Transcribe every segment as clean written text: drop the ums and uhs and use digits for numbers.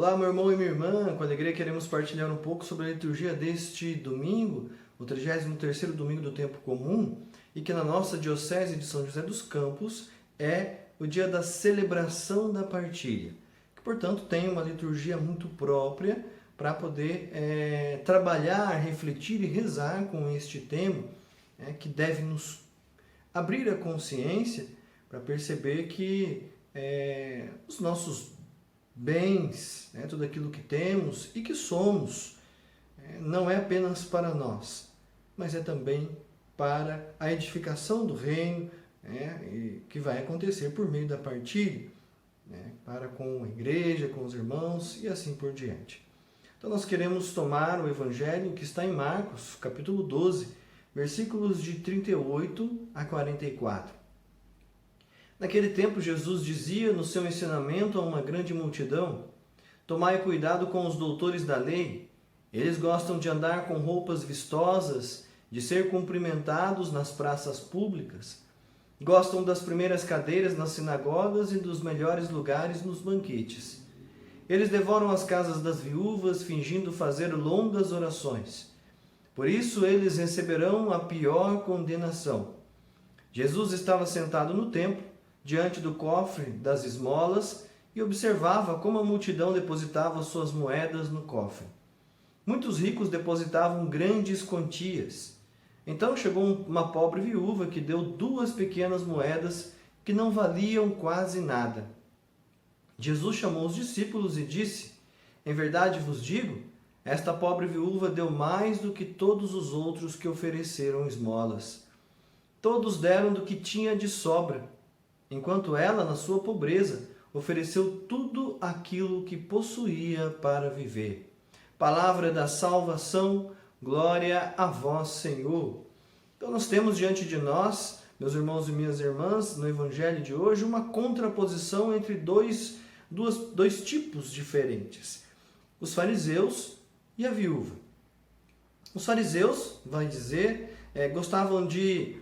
Olá, meu irmão e minha irmã, com alegria queremos partilhar um pouco sobre a liturgia deste domingo, o 33º domingo do tempo comum, e que na nossa diocese de São José dos Campos é o dia da celebração da partilha, que portanto tem uma liturgia muito própria para poder trabalhar, refletir e rezar com este tema, que deve nos abrir a consciência para perceber que os nossos bens, tudo aquilo que temos e que somos, não é apenas para nós, mas é também para a edificação do reino, que vai acontecer por meio da partilha, para com a igreja, com os irmãos e assim por diante. Então nós queremos tomar o evangelho que está em Marcos, capítulo 12, versículos de 38 a 44. Naquele tempo, Jesus dizia no seu ensinamento a uma grande multidão: tomai cuidado com os doutores da lei. Eles gostam de andar com roupas vistosas, de ser cumprimentados nas praças públicas. Gostam das primeiras cadeiras nas sinagogas e dos melhores lugares nos banquetes. Eles devoram as casas das viúvas, fingindo fazer longas orações. Por isso, eles receberão a pior condenação. Jesus estava sentado no templo, diante do cofre das esmolas, e observava como a multidão depositava suas moedas no cofre. Muitos ricos depositavam grandes quantias. Então chegou uma pobre viúva que deu 2 pequenas moedas que não valiam quase nada. Jesus chamou os discípulos e disse: em verdade vos digo, esta pobre viúva deu mais do que todos os outros que ofereceram esmolas. Todos deram do que tinha de sobra, enquanto ela, na sua pobreza, ofereceu tudo aquilo que possuía para viver. Palavra da salvação, glória a vós, Senhor. Então nós temos diante de nós, meus irmãos e minhas irmãs, no evangelho de hoje, uma contraposição entre dois tipos diferentes: os fariseus e a viúva. Os fariseus, vai dizer, gostavam de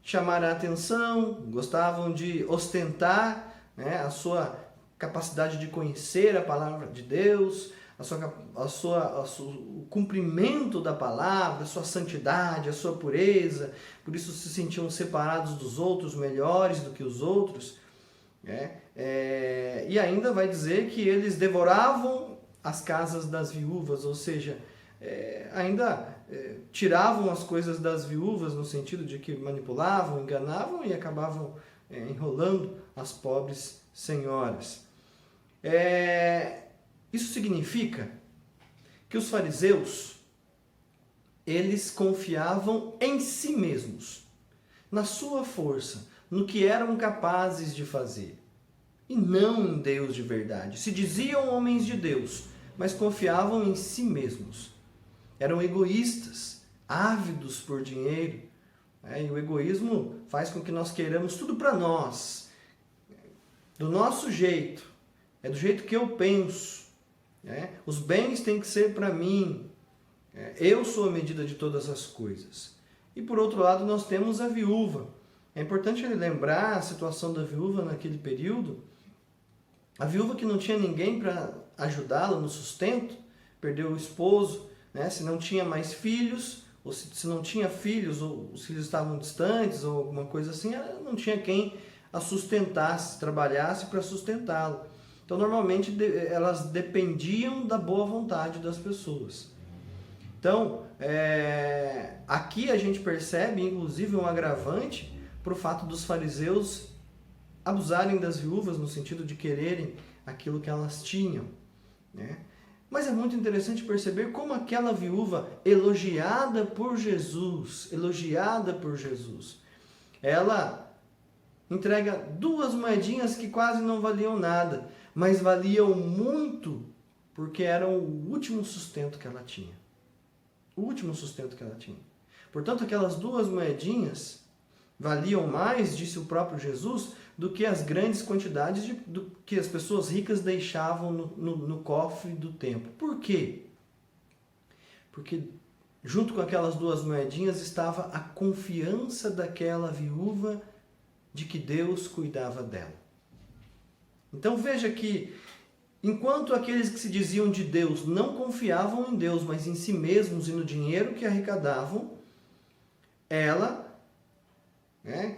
chamar a atenção, gostavam de ostentar a sua capacidade de conhecer a palavra de Deus, o cumprimento da palavra, a sua santidade, a sua pureza. Por isso se sentiam separados dos outros, melhores do que os outros. E ainda vai dizer que eles devoravam as casas das viúvas, ou seja, tiravam as coisas das viúvas no sentido de que manipulavam, enganavam e acabavam enrolando as pobres senhoras. Isso significa que os fariseus, eles confiavam em si mesmos, na sua força, no que eram capazes de fazer, e não em Deus de verdade. Se diziam homens de Deus, mas confiavam em si mesmos. Eram egoístas, ávidos por dinheiro. E o egoísmo faz com que nós queiramos tudo para nós, do nosso jeito, do jeito que eu penso. Os bens têm que ser para mim. Eu sou a medida de todas as coisas. E por outro lado nós temos a viúva. É importante lembrar a situação da viúva naquele período. A viúva que não tinha ninguém para ajudá-la no sustento, perdeu o esposo, se não tinha mais filhos, ou se não tinha filhos, ou os filhos estavam distantes, ou alguma coisa assim, ela não tinha quem a sustentasse, trabalhasse para sustentá-la. Então, normalmente, elas dependiam da boa vontade das pessoas. Então, aqui a gente percebe, inclusive, um agravante para o fato dos fariseus abusarem das viúvas, no sentido de quererem aquilo que elas tinham. Mas é muito interessante perceber como aquela viúva elogiada por Jesus, ela entrega 2 moedinhas que quase não valiam nada, mas valiam muito porque eram o último sustento que ela tinha. Portanto, aquelas 2 moedinhas valiam mais, disse o próprio Jesus, do que as grandes quantidades do que as pessoas ricas deixavam no cofre do templo. Por quê? Porque junto com aquelas 2 moedinhas estava a confiança daquela viúva de que Deus cuidava dela. Então veja que Enquanto aqueles que se diziam de Deus não confiavam em Deus, mas em si mesmos e no dinheiro que arrecadavam, ela, né,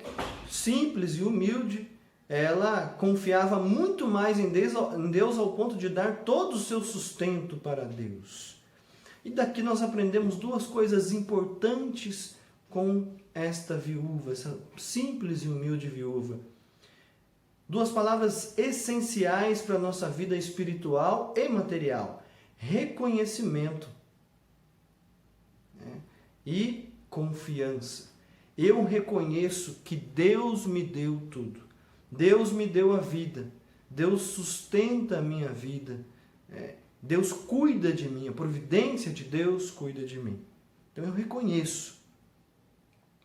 simples e humilde, ela confiava muito mais em Deus ao ponto de dar todo o seu sustento para Deus. E daqui nós aprendemos duas coisas importantes com esta viúva, essa simples e humilde viúva. Duas palavras essenciais para a nossa vida espiritual e material: reconhecimento, né, e confiança. Eu reconheço que Deus me deu tudo. Deus me deu a vida. Deus sustenta a minha vida. Deus cuida de mim. A providência de Deus cuida de mim. Então eu reconheço,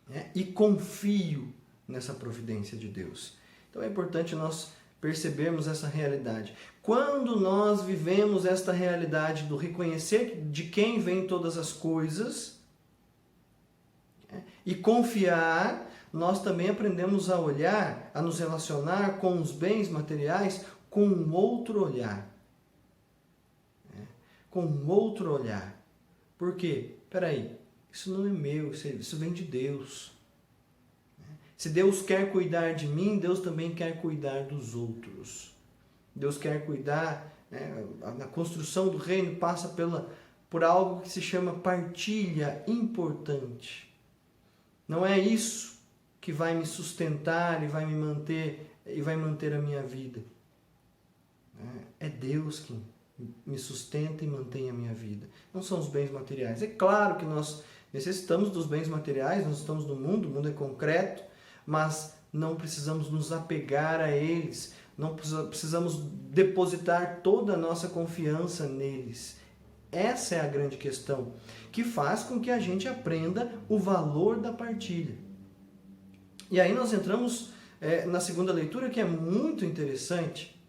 né, e confio nessa providência de Deus. Então é importante nós percebermos essa realidade. Quando nós vivemos esta realidade do reconhecer de quem vêm todas as coisas, né, e confiar, nós também aprendemos a olhar, a nos relacionar com os bens materiais com um outro olhar. Né? Com um outro olhar. Por quê? Peraí, isso não é meu, isso vem de Deus. Se Deus quer cuidar de mim, Deus também quer cuidar dos outros. Deus quer cuidar, né, a construção do reino passa por algo que se chama partilha importante. Não é isso que vai me sustentar e vai me manter e vai manter a minha vida. É Deus que me sustenta e mantém a minha vida. Não são os bens materiais. É claro que nós necessitamos dos bens materiais, nós estamos no mundo, o mundo é concreto, mas não precisamos nos apegar a eles, não precisamos depositar toda a nossa confiança neles. Essa é a grande questão, que faz com que a gente aprenda o valor da partilha. E aí nós entramos na segunda leitura, que é muito interessante.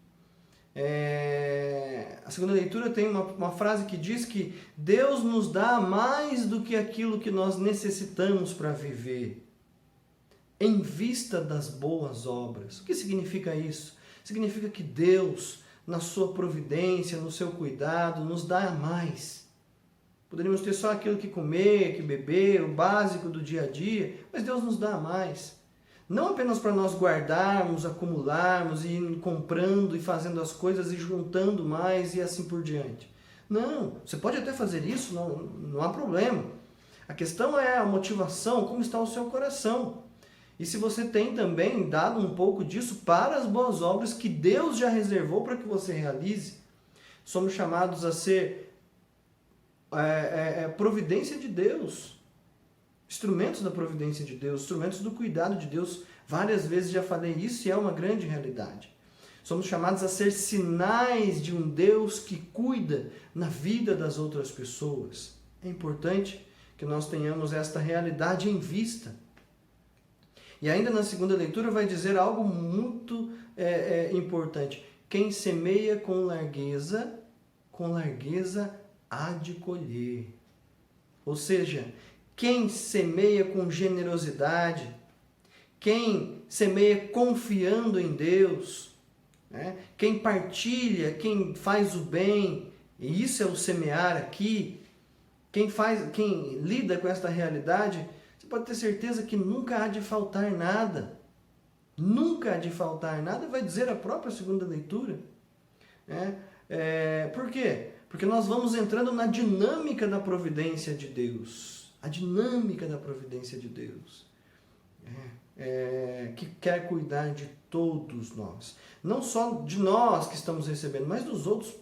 A segunda leitura tem uma frase que diz que Deus nos dá mais do que aquilo que nós necessitamos para viver, em vista das boas obras. O que significa isso? Significa que Deus, na sua providência, no seu cuidado, nos dá mais. Poderíamos ter só aquilo que comer, que beber, o básico do dia a dia, mas Deus nos dá mais. Não apenas para nós guardarmos, acumularmos, e ir comprando e fazendo as coisas e juntando mais e assim por diante. Não, você pode até fazer isso, não há problema. A questão é a motivação, como está o seu coração. E se você tem também dado um pouco disso para as boas obras que Deus já reservou para que você realize. Somos chamados a ser providência de Deus, instrumentos da providência de Deus, instrumentos do cuidado de Deus. Várias vezes já falei isso e é uma grande realidade. Somos chamados a ser sinais de um Deus que cuida na vida das outras pessoas. É importante que nós tenhamos esta realidade em vista. E ainda na segunda leitura vai dizer algo muito importante. Quem semeia com largueza há de colher. Ou seja, quem semeia com generosidade, quem semeia confiando em Deus, né? Quem partilha, quem faz o bem, e isso é o semear aqui, quem lida com esta realidade, você pode ter certeza que nunca há de faltar nada. Nunca há de faltar nada, vai dizer a própria segunda leitura. Por quê? Porque nós vamos entrando na dinâmica da providência de Deus. A dinâmica da providência de Deus. Que quer cuidar de todos nós. Não só de nós que estamos recebendo, mas dos outros,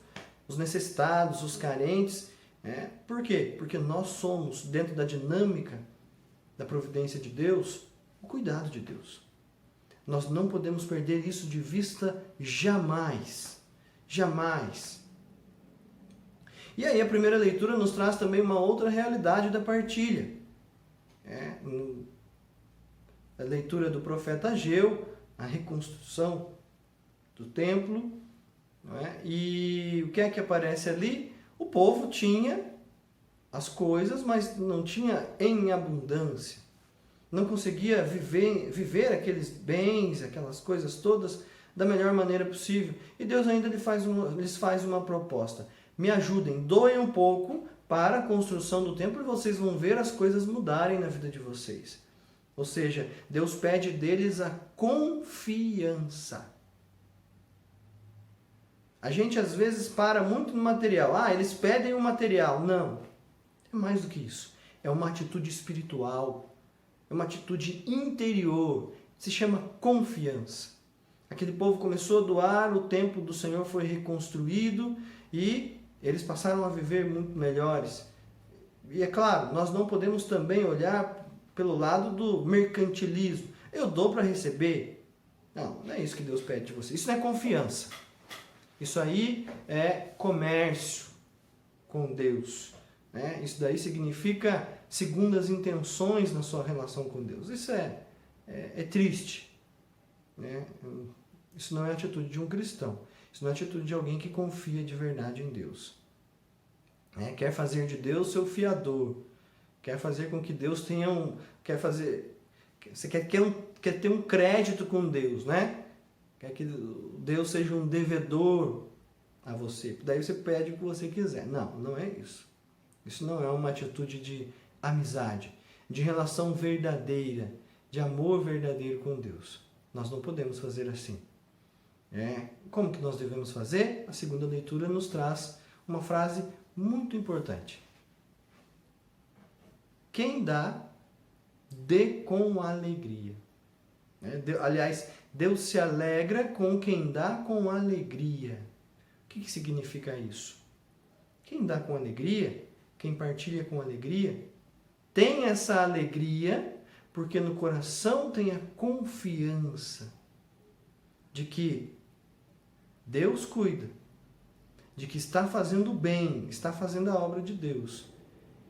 os necessitados, os carentes. Por quê? Porque nós somos, dentro da dinâmica da providência de Deus, o cuidado de Deus. Nós não podemos perder isso de vista jamais. Jamais. E aí a primeira leitura nos traz também uma outra realidade da partilha. A leitura do profeta Ageu, a reconstrução do templo, não é? E o que é que aparece ali? O povo tinha as coisas, mas não tinha em abundância. Não conseguia viver aqueles bens, aquelas coisas todas da melhor maneira possível. E Deus ainda lhes faz uma proposta. Me ajudem, doem um pouco para a construção do templo e vocês vão ver as coisas mudarem na vida de vocês. Ou seja, Deus pede deles a confiança. A gente às vezes para muito no material. Eles pedem o material. Não. É mais do que isso. É uma atitude espiritual. É uma atitude interior. Se chama confiança. Aquele povo começou a doar, o templo do Senhor foi reconstruído e eles passaram a viver muito melhores. E é claro, nós não podemos também olhar pelo lado do mercantilismo. Eu dou para receber. Não é isso que Deus pede de você. Isso não é confiança. Isso aí é comércio com Deus. Né? Isso daí significa segundas intenções na sua relação com Deus. Isso é triste. Né? Isso não é a atitude de um cristão. Isso não é a atitude de alguém que confia de verdade em Deus. Quer fazer de Deus seu fiador. Quer fazer com que Deus tenha Você quer ter um crédito com Deus, né? Quer que Deus seja um devedor a você. Daí você pede o que você quiser. Não, não é isso. Isso não é uma atitude de amizade, de relação verdadeira, de amor verdadeiro com Deus. Nós não podemos fazer assim. Como que nós devemos fazer? A segunda leitura nos traz uma frase muito importante. Quem dá, dê com alegria. Aliás, Deus se alegra com quem dá com alegria. O que significa isso? Quem dá com alegria, quem partilha com alegria, tem essa alegria porque no coração tem a confiança de que Deus cuida, de que está fazendo bem, está fazendo a obra de Deus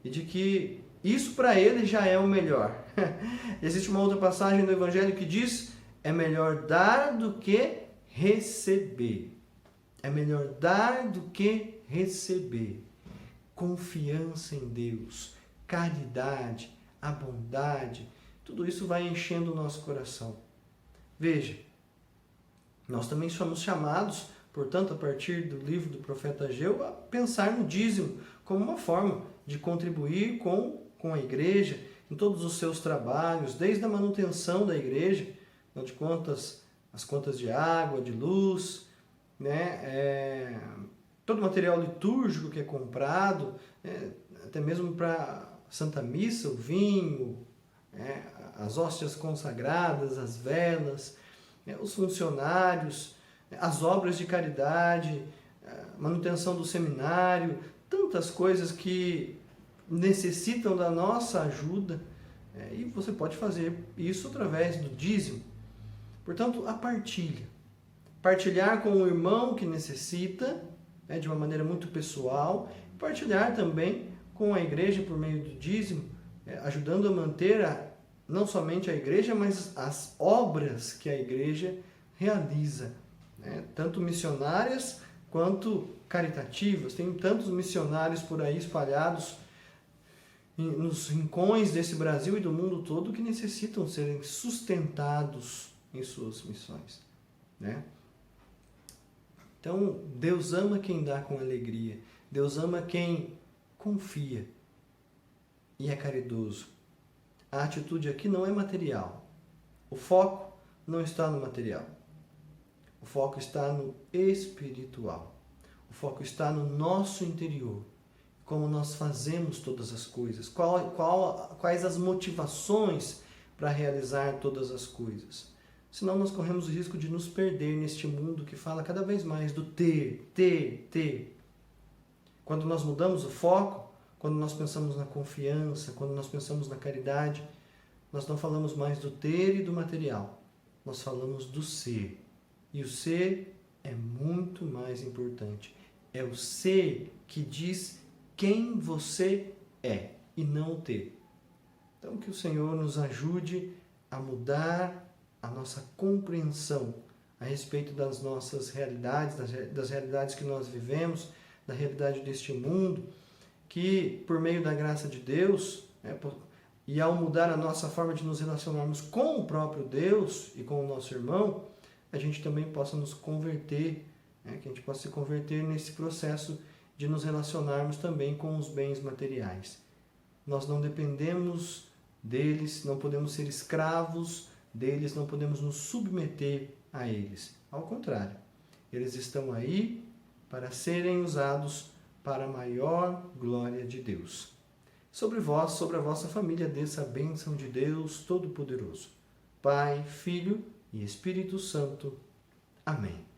e de que isso para ele já é o melhor. Existe uma outra passagem do Evangelho que diz: é melhor dar do que receber. É melhor dar do que receber. Confiança em Deus, caridade, a bondade, tudo isso vai enchendo o nosso coração. Veja, nós também somos chamados, portanto, a partir do livro do profeta Ageu, a pensar no dízimo como uma forma de contribuir com a igreja em todos os seus trabalhos, desde a manutenção da igreja, afinal de contas, as contas de água, de luz, todo o material litúrgico que é comprado, até mesmo para Santa Missa, o vinho, as hóstias consagradas, as velas, os funcionários, as obras de caridade, manutenção do seminário, tantas coisas que necessitam da nossa ajuda, e você pode fazer isso através do dízimo. Portanto, a partilha. Partilhar com o irmão que necessita, de uma maneira muito pessoal, partilhar também com a igreja por meio do dízimo, ajudando a manter não somente a igreja, mas as obras que a igreja realiza, tanto missionárias quanto caritativas. Tem tantos missionários por aí espalhados nos rincões desse Brasil e do mundo todo que necessitam serem sustentados em suas missões. Então, Deus ama quem dá com alegria. Deus ama quem confia e é caridoso. A atitude aqui não é material. O foco não está no material. O foco está no espiritual. O foco está no nosso interior. Como nós fazemos todas as coisas. Quais as motivações para realizar todas as coisas. Senão nós corremos o risco de nos perder neste mundo que fala cada vez mais do ter. Quando nós mudamos o foco, quando nós pensamos na confiança, quando nós pensamos na caridade, nós não falamos mais do ter e do material. Nós falamos do ser. E o ser é muito mais importante. É o ser que diz quem você é e não o ter. Então que o Senhor nos ajude a mudar a nossa compreensão a respeito das nossas realidades, das realidades que nós vivemos, da realidade deste mundo, que por meio da graça de Deus, e ao mudar a nossa forma de nos relacionarmos com o próprio Deus e com o nosso irmão, a gente também possa nos converter, né? Que a gente possa se converter nesse processo de nos relacionarmos também com os bens materiais. Nós não dependemos deles, não podemos ser escravos deles, não podemos nos submeter a eles. Ao contrário, eles estão aí para serem usados para a maior glória de Deus. Sobre vós, sobre a vossa família, desça a bênção de Deus Todo-Poderoso, Pai, Filho e Espírito Santo. Amém.